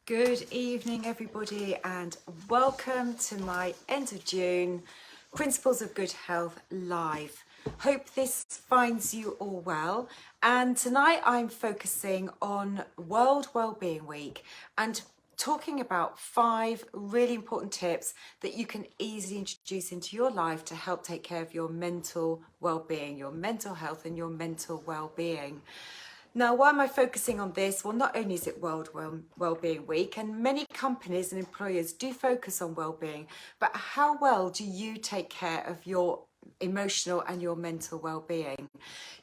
Good evening, everybody, and welcome to my end of June Principles of Good Health Live. Hope this finds you all well. And tonight I'm focusing on World Wellbeing Week and talking about 5 really important tips that you can easily introduce into your life to help take care of your mental well-being, your mental health, and your mental well-being. Now, why am I focusing on this? Well, not only is it World Wellbeing Week, and many companies and employers do focus on well-being, but how well do you take care of your emotional and your mental well-being?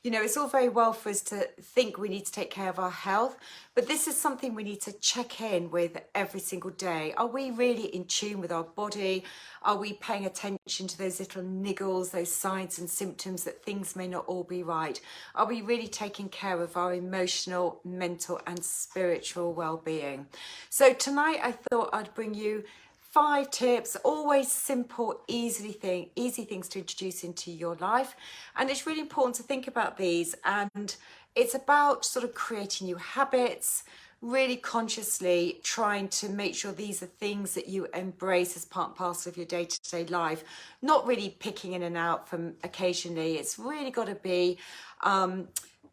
You know, it's all very well for us to think we need to take care of our health, but this is something we need to check in with every single day. Are we really in tune with our body? Are we paying attention to those little niggles, those signs and symptoms that things may not all be right? Are we really taking care of our emotional, mental and spiritual well-being? So tonight I thought I'd bring you 5 tips, always simple, easy things to introduce into your life. And it's really important to think about these. And it's about sort of creating new habits, really consciously trying to make sure these are things that you embrace as part and parcel of your day-to-day life, not really picking in and out from occasionally. It's really got to be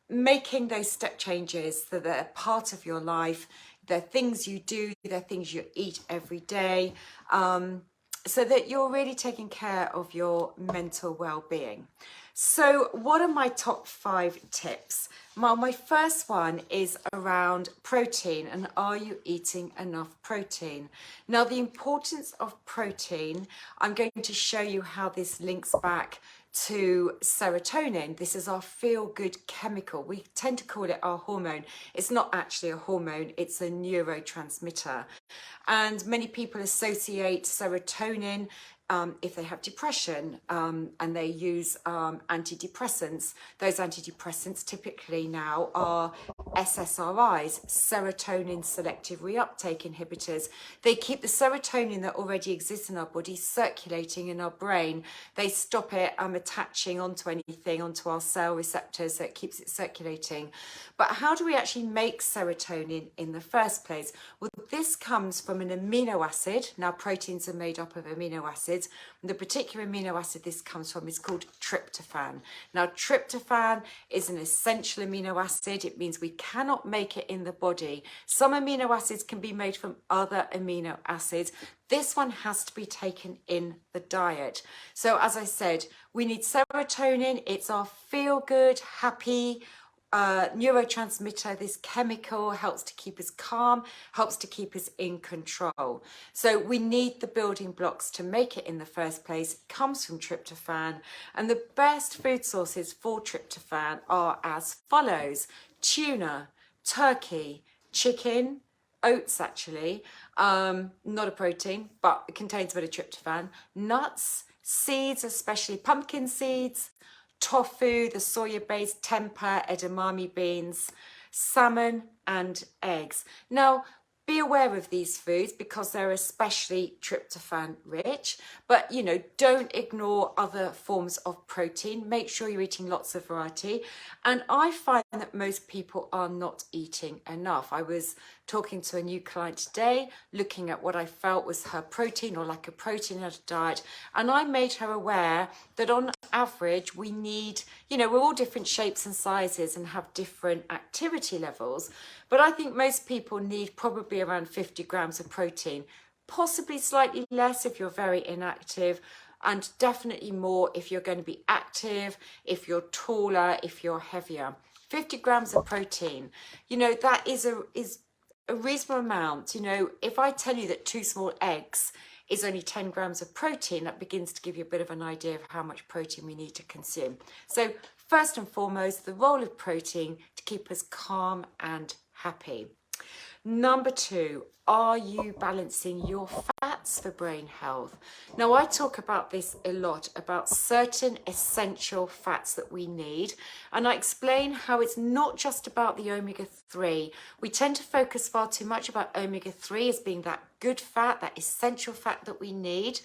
making those step changes that are part of your life. They're things you do, they're things you eat every day, so that you're really taking care of your mental well-being. So what are my top 5 tips? My first one is around protein, and are you eating enough protein? Now, the importance of protein, I'm going to show you how this links back to serotonin. This is our feel-good chemical. We tend to call it our hormone. It's not actually a hormone, it's a neurotransmitter. And many people associate serotonin if they have depression and they use antidepressants. Those antidepressants typically now are SSRIs, serotonin selective reuptake inhibitors. They keep the serotonin that already exists in our body circulating in our brain. They stop it attaching onto anything, onto our cell receptors, so it keeps it circulating. But how do we actually make serotonin in the first place? Well, this comes from an amino acid. Now, proteins are made up of amino acids. The particular amino acid this comes from is called tryptophan. Now, tryptophan is an essential amino acid. It means we cannot make it in the body. Some amino acids can be made from other amino acids. This one has to be taken in the diet. So as I said, we need serotonin. It's our feel-good, happy neurotransmitter. This chemical helps to keep us calm, helps to keep us in control. So we need the building blocks to make it in the first place. It comes from tryptophan, and the best food sources for tryptophan are as follows: tuna, turkey, chicken, oats actually, not a protein, but it contains a bit of tryptophan, nuts, seeds, especially pumpkin seeds, tofu, the soya-based tempeh, edamame beans, salmon and eggs. Now, be aware of these foods because they're especially tryptophan rich, but you know, don't ignore other forms of protein. Make sure you're eating lots of variety. And I find that most people are not eating enough. I was talking to a new client today, looking at what I felt was her protein or lack of protein in her diet. And I made her aware that on average, we need, you know, we're all different shapes and sizes and have different activity levels. But I think most people need probably around 50 grams of protein, possibly slightly less if you're very inactive, and definitely more if you're going to be active, if you're taller, if you're heavier. 50 grams of protein, you know, that is a reasonable amount. You know, if I tell you that 2 small eggs is only 10 grams of protein, that begins to give you a bit of an idea of how much protein we need to consume. So first and foremost, the role of protein to keep us calm and happy. Number 2, are you balancing your fats for brain health? Now, I talk about this a lot, about certain essential fats that we need, and I explain how it's not just about the omega-3. We tend to focus far too much about omega-3 as being that good fat, that essential fat that we need.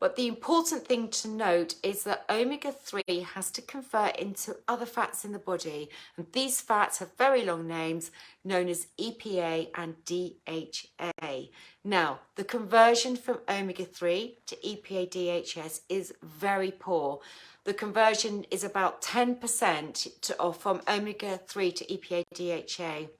But the important thing to note is that omega-3 has to convert into other fats in the body. And these fats have very long names known as EPA and DHA. Now, the conversion from omega-3 to EPA DHS is very poor. The conversion is about 10% from omega-3 to EPA DHA.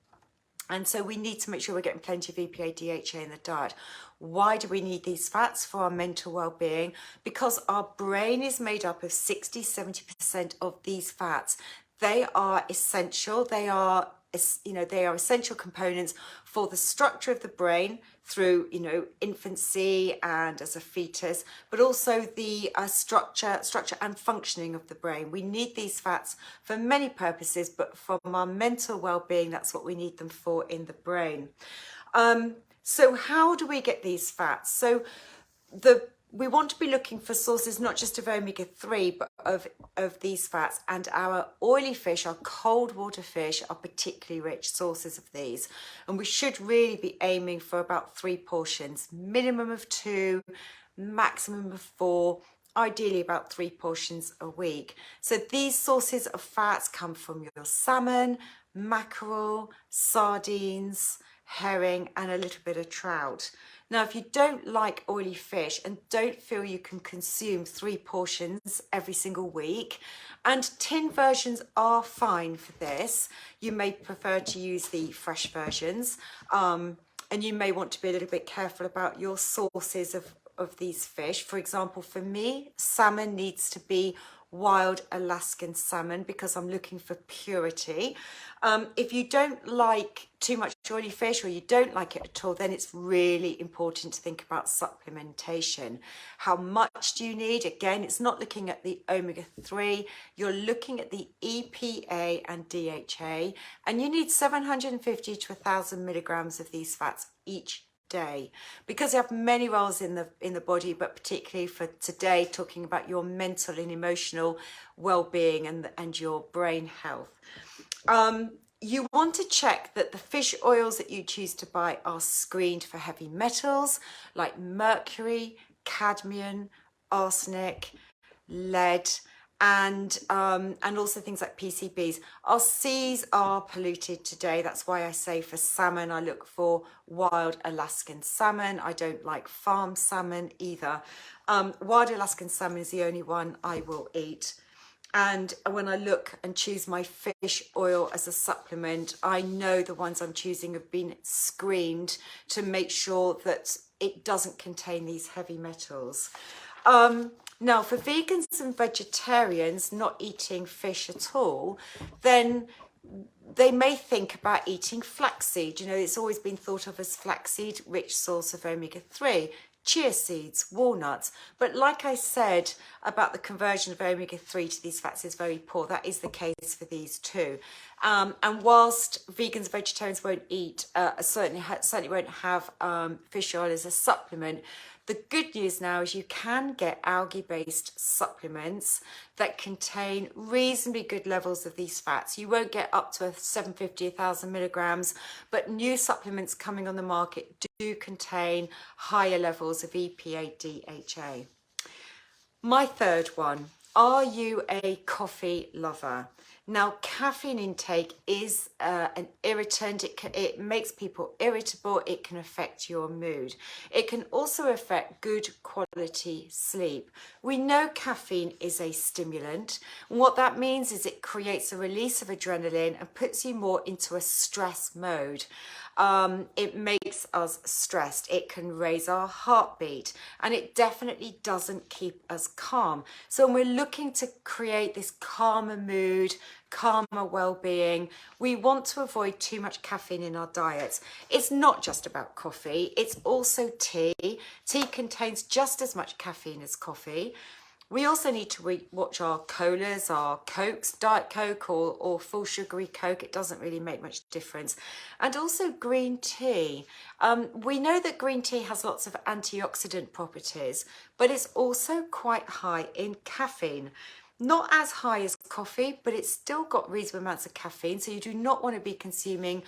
And so we need to make sure we're getting plenty of EPA, DHA in the diet. Why do we need these fats for our mental well-being? Because our brain is made up of 60-70% of these fats. They are essential. They are essential components for the structure of the brain through, infancy and as a fetus, but also the structure and functioning of the brain. We need these fats for many purposes, but from our mental well-being, that's what we need them for in the brain. So how do we get these fats? So we want to be looking for sources not just of omega-3 but of these fats, and our oily fish, our cold water fish, are particularly rich sources of these, and we should really be aiming for about 3 portions, minimum of 2, maximum of 4, ideally about 3 portions a week. So these sources of fats come from your salmon, mackerel, sardines, herring, and a little bit of trout. Now, if you don't like oily fish and don't feel you can consume 3 portions every single week, and tin versions are fine for this, you may prefer to use the fresh versions, and you may want to be a little bit careful about your sources of these fish. For example, for me, salmon needs to be wild Alaskan salmon because I'm looking for purity. If you don't like too much oily fish, or you don't like it at all, then it's really important to think about supplementation. How much do you need? Again, it's not looking at the omega-3, you're looking at the EPA and DHA, and you need 750 to 1,000 milligrams of these fats each day, because they have many roles in the body, but particularly for today, talking about your mental and emotional well-being and your brain health. You want to check that the fish oils that you choose to buy are screened for heavy metals like mercury, cadmium, arsenic, lead, and also things like PCBs. Our seas are polluted today. That's why I say for salmon, I look for wild Alaskan salmon. I don't like farm salmon either. Wild Alaskan salmon is the only one I will eat. And when I look and choose my fish oil as a supplement, I know the ones I'm choosing have been screened to make sure that it doesn't contain these heavy metals. Now, for vegans and vegetarians not eating fish at all, then they may think about eating flaxseed. It's always been thought of as flaxseed, rich source of omega-3. Chia seeds, walnuts. But like I said about the conversion of omega-3 to these fats is very poor, that is the case for these too. And whilst vegans and vegetarians won't eat, certainly won't have fish oil as a supplement, the good news now is you can get algae-based supplements that contain reasonably good levels of these fats. You won't get up to 750, 1,000 milligrams, but new supplements coming on the market do contain higher levels of EPA, DHA. My third one, are you a coffee lover? Now, caffeine intake is an irritant. It makes people irritable. It can affect your mood. It can also affect good quality sleep. We know caffeine is a stimulant. And what that means is it creates a release of adrenaline and puts you more into a stress mode. It makes us stressed. It can raise our heartbeat, and it definitely doesn't keep us calm. So when we're looking to create this calmer mood, calmer well-being, we want to avoid too much caffeine in our diets. It's not just about coffee, it's also tea. Tea contains just as much caffeine as coffee. We also need to watch our colas, our Cokes, Diet Coke or full sugary Coke. It doesn't really make much difference. And also green tea. We know that green tea has lots of antioxidant properties, but it's also quite high in caffeine. Not as high as coffee, but it's still got reasonable amounts of caffeine. So you do not want to be consuming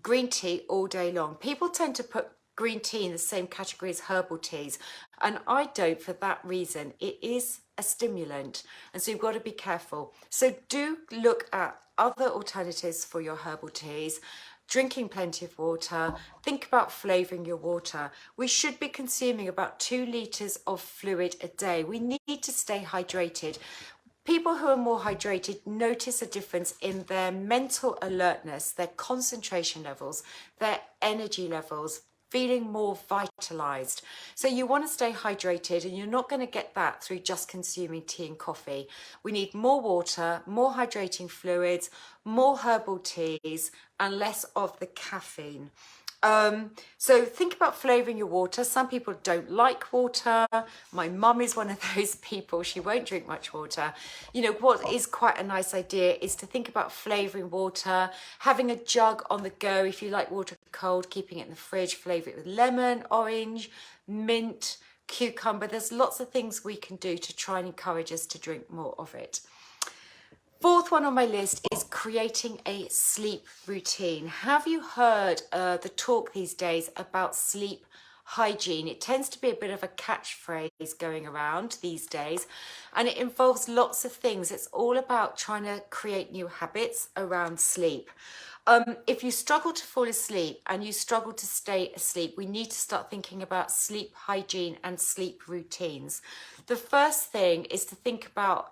green tea all day long. People tend to put green tea in the same category as herbal teas, and I don't for that reason. It is a stimulant, and so you've got to be careful. So do look at other alternatives for your herbal teas, drinking plenty of water. Think about flavouring your water. We should be consuming about 2 litres of fluid a day. We need to stay hydrated. People who are more hydrated notice a difference in their mental alertness, their concentration levels, their energy levels, feeling more vitalized. So you want to stay hydrated, and you're not going to get that through just consuming tea and coffee. We need more water, more hydrating fluids, more herbal teas, and less of the caffeine. So think about flavouring your water. Some people don't like water. My mum is one of those people. She won't drink much water. You know, what is quite a nice idea is to think about flavouring water, having a jug on the go. If you like water cold, keeping it in the fridge, flavour it with lemon, orange, mint, cucumber. There's lots of things we can do to try and encourage us to drink more of it. Fourth one on my list is creating a sleep routine. Have you heard the talk these days about sleep hygiene? It tends to be a bit of a catchphrase going around these days, and it involves lots of things. It's all about trying to create new habits around sleep. If you struggle to fall asleep and you struggle to stay asleep, we need to start thinking about sleep hygiene and sleep routines. The first thing is to think about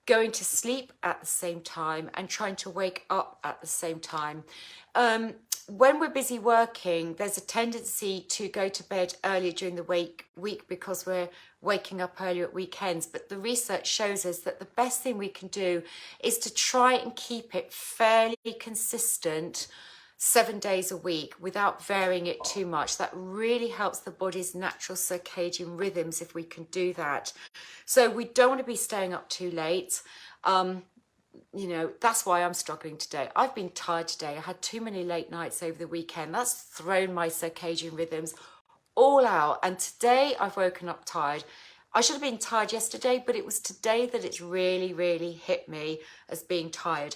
going to sleep at the same time and trying to wake up at the same time. When we're busy working, there's a tendency to go to bed earlier during the week because we're waking up earlier at weekends. But the research shows us that the best thing we can do is to try and keep it fairly consistent 7 days a week without varying it too much. That really helps the body's natural circadian rhythms if we can do that. So we don't want to be staying up too late. You know, that's why I'm struggling today. I've been tired today. I had too many late nights over the weekend. That's thrown my circadian rhythms all out. And today I've woken up tired. I should have been tired yesterday, but it was today that it's really, really hit me as being tired.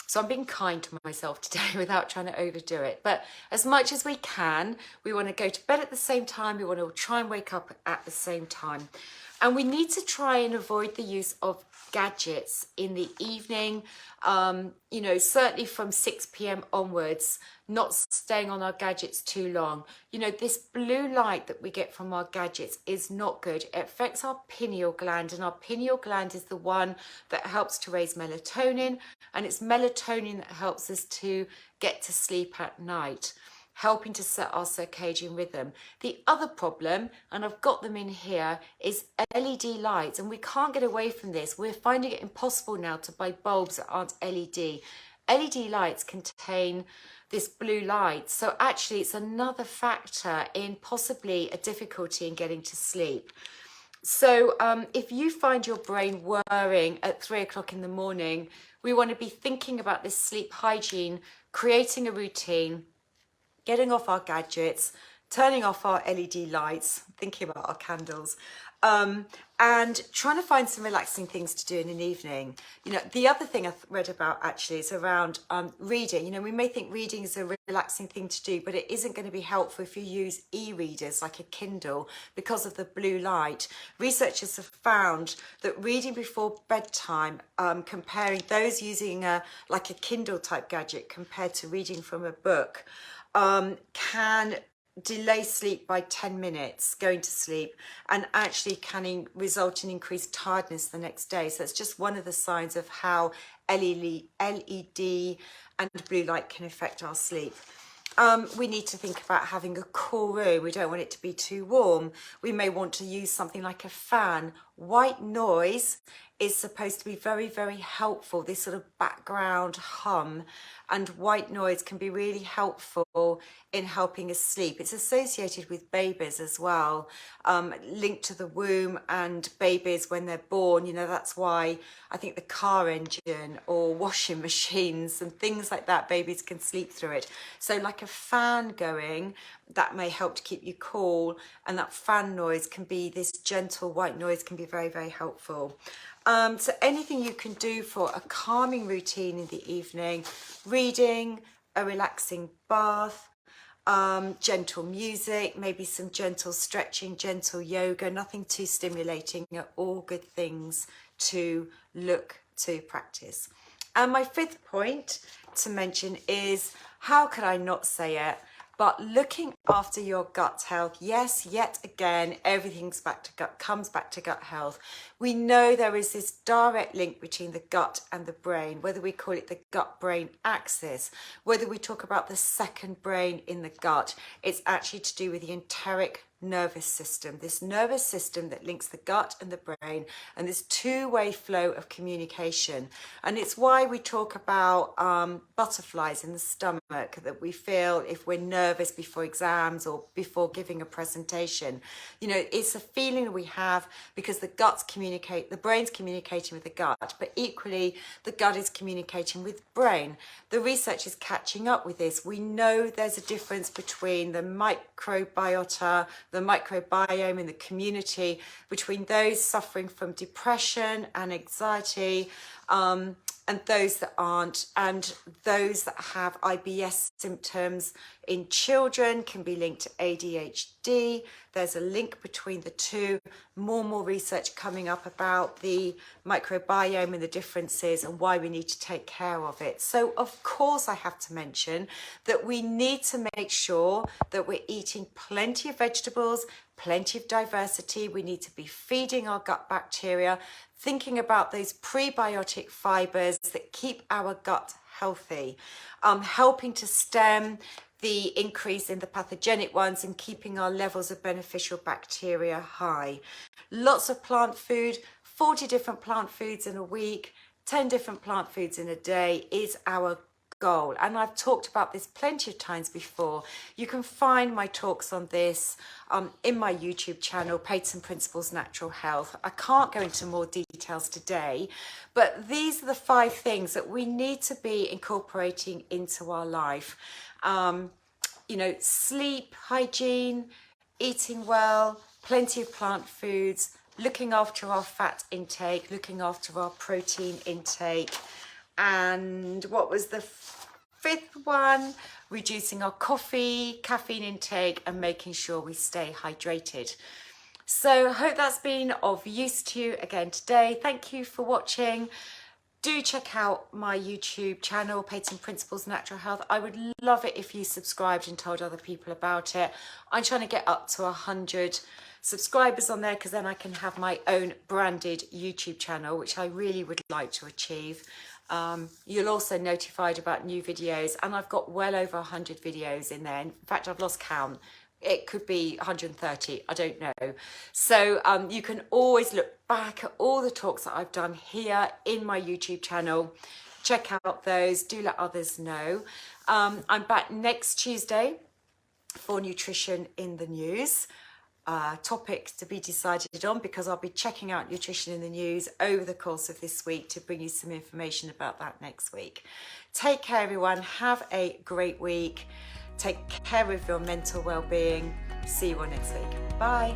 So I'm being kind to myself today without trying to overdo it. But as much as we can, we want to go to bed at the same time. We want to try and wake up at the same time. And we need to try and avoid the use of gadgets in the evening, you know, certainly from 6 p.m. onwards, not staying on our gadgets too long. You know, this blue light that we get from our gadgets is not good. It affects our pineal gland, and our pineal gland is the one that helps to raise melatonin, and it's melatonin that helps us to get to sleep at night, helping to set our circadian rhythm. The other problem, and I've got them in here, is LED lights, and we can't get away from this. We're finding it impossible now to buy bulbs that aren't LED. LED lights contain this blue light, so actually it's another factor in possibly a difficulty in getting to sleep. So if you find your brain whirring at 3 o'clock in the morning, we want to be thinking about this sleep hygiene, creating a routine, getting off our gadgets, turning off our LED lights, thinking about our candles, and trying to find some relaxing things to do in an evening. You know, the other thing I've read about actually is around reading. You know, we may think reading is a relaxing thing to do, but it isn't going to be helpful if you use e-readers like a Kindle because of the blue light. Researchers have found that reading before bedtime, comparing those using like a Kindle type gadget compared to reading from a book, can delay sleep by 10 minutes going to sleep, and actually can result in increased tiredness the next day. So it's just one of the signs of how LED and blue light can affect our sleep. We need to think about having a cool room. We don't want it to be too warm. We may want to use something like a fan. White noise is supposed to be very, very helpful, this sort of background hum, and white noise can be really helpful in helping us sleep. It's associated with babies as well, linked to the womb and babies when they're born. You know, that's why I think the car engine or washing machines and things like that, babies can sleep through it. So like a fan going, that may help to keep you cool, and that fan noise can be, this gentle white noise can be very, very helpful. So anything you can do for a calming routine in the evening, reading, a relaxing bath, gentle music, maybe some gentle stretching, gentle yoga, nothing too stimulating, are all good things to look to practice. And my fifth point to mention is, how could I not say it, but looking after your gut health. Yes, yet again, everything's back to gut, comes back to gut health. We know there is this direct link between the gut and the brain, whether we call it the gut-brain axis, whether we talk about the second brain in the gut. It's actually to do with the enteric nervous system, this nervous system that links the gut and the brain, and this two-way flow of communication. And it's why we talk about butterflies in the stomach, that we feel if we're nervous before exams or before giving a presentation. You know, it's a feeling we have because the brain's communicating with the gut, but equally the gut is communicating with brain. The research is catching up with this. We know there's a difference between the microbiota, the microbiome in the community, between those suffering from depression and anxiety, and those that aren't, and those that have IBS symptoms in children can be linked to ADHD. There's a link between the two. More research coming up about the microbiome and the differences and why we need to take care of it. So of course I have to mention that we need to make sure that we're eating plenty of vegetables, plenty of diversity. We need to be feeding our gut bacteria, thinking about those prebiotic fibers that keep our gut healthy, helping to stem the increase in the pathogenic ones and keeping our levels of beneficial bacteria high. Lots of plant food, 40 different plant foods in a week, 10 different plant foods in a day is our goal. And I've talked about this plenty of times before. You can find my talks on this in my YouTube channel, Peyton Principles Natural Health. I can't go into more details today, but these are the 5 things that we need to be incorporating into our life. You know, sleep, hygiene, eating well, plenty of plant foods, looking after our fat intake, looking after our protein intake. And what was the 5th one? Reducing our coffee, caffeine intake, and making sure we stay hydrated. So I hope that's been of use to you again today. Thank you for watching. Do check out my YouTube channel, Peyton Principles Natural Health. I would love it if you subscribed and told other people about it. I'm trying to get up to 100 subscribers on there, because then I can have my own branded YouTube channel, which I really would like to achieve. You'll also notified about new videos, and I've got well over 100 videos in there. In fact, I've lost count. It could be 130, I don't know. So you can always look back at all the talks that I've done here in my YouTube channel. Check out those, do let others know. I'm back next Tuesday for Nutrition in the News. Topics to be decided on, because I'll be checking out Nutrition in the News over the course of this week to bring you some information about that next week. Take care, everyone. Have a great week. Take care of your mental well-being. See you all next week. Bye.